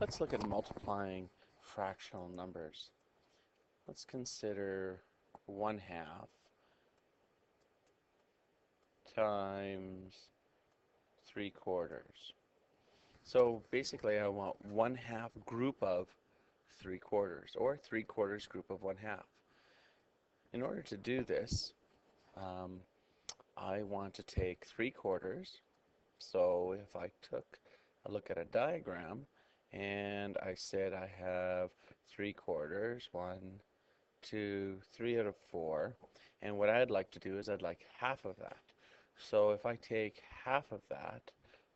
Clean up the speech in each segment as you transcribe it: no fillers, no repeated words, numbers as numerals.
Let's look at multiplying fractional numbers. Let's consider 1/2 times 3/4. So basically I want 1/2 group of 3/4 or 3/4 group of 1/2. In order to do this, um, I want to take 3/4. So if I took a look at a diagram and I said I have 3/4, 1, 2, 3 out of 4, and what I'd like to do is I'd like half of that. So if I take half of that,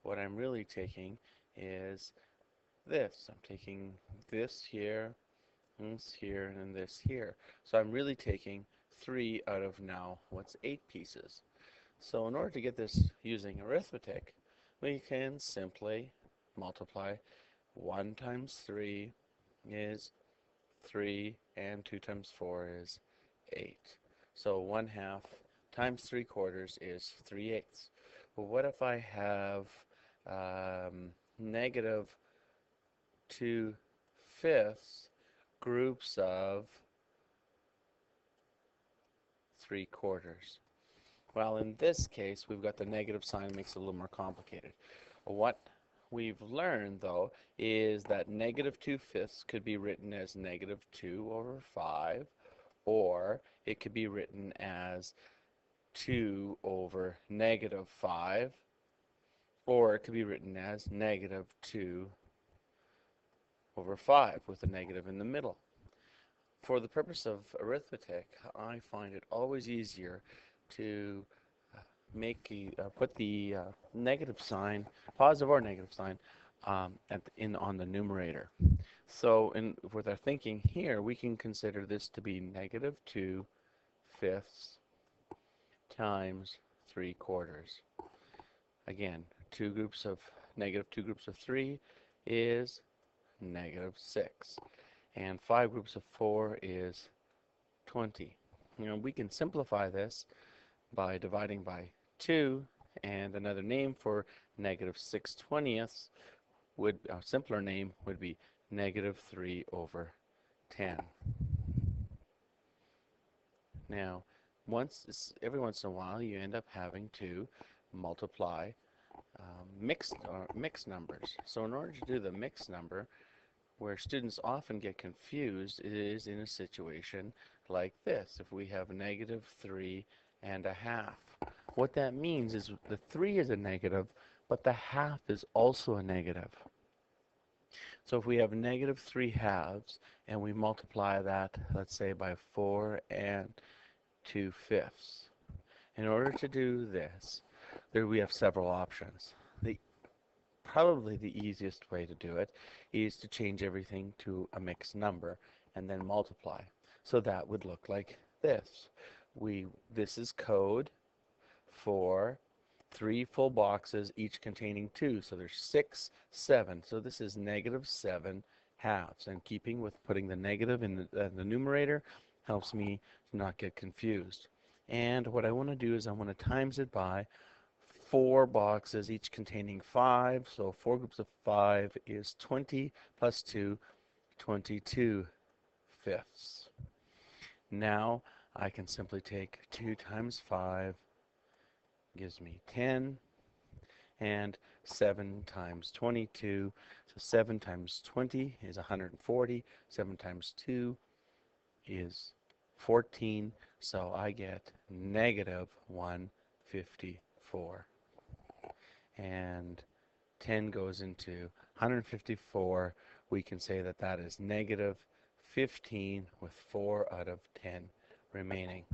what I'm really taking is this. I'm taking this here, this here, and this here. So I'm really taking 3 out of now what's 8 pieces. So in order to get this using arithmetic, we can simply multiply 1 times 3 is 3, and 2 times 4 is 8. So 1/2 times 3/4 is 3/8. Well, what if I have negative 2/5 groups of 3/4? Well, in this case, we've got the negative sign, makes it a little more complicated. What we've learned, though, is that negative 2/5 could be written as negative 2 over 5, or it could be written as 2 over negative 5, or it could be written as negative 2 over 5 with a negative in the middle. For the purpose of arithmetic, I find it always easier to put the negative sign, positive or negative sign, on the numerator. So with our thinking here, we can consider this to be negative 2/5 times 3/4. Again, negative 2 groups of 3 is negative 6. And 5 groups of 4 is 20. We can simplify this by dividing by 2, and another name for negative 6/20 a simpler name would be negative 3 over 10. Now, every once in a while, you end up having to multiply mixed numbers. So in order to do the mixed number, where students often get confused is in a situation like this. If we have negative 3.5, what that means is the 3 is a negative, but the half is also a negative. So if we have negative 3/2 and we multiply that, let's say, by 4 and 2/5. In order to do this, we have several options. Probably the easiest way to do it is to change everything to a mixed number and then multiply. So that would look like this. This is code for 3 full boxes, each containing 2. So there's 6, 7. So this is negative 7/2. And keeping with putting the negative in the numerator helps me not get confused. And what I want to do is I want to times it by 4 boxes, each containing 5. So 4 groups of 5 is 20 plus 2, 22/5. Now I can simply take 2 times 5 gives me 10, and 7 times 22. So 7 times 20 is 140. 7 times 2 is 14. So I get negative 154. And 10 goes into 154. We can say that that is negative 15 with 4 out of 10 remaining.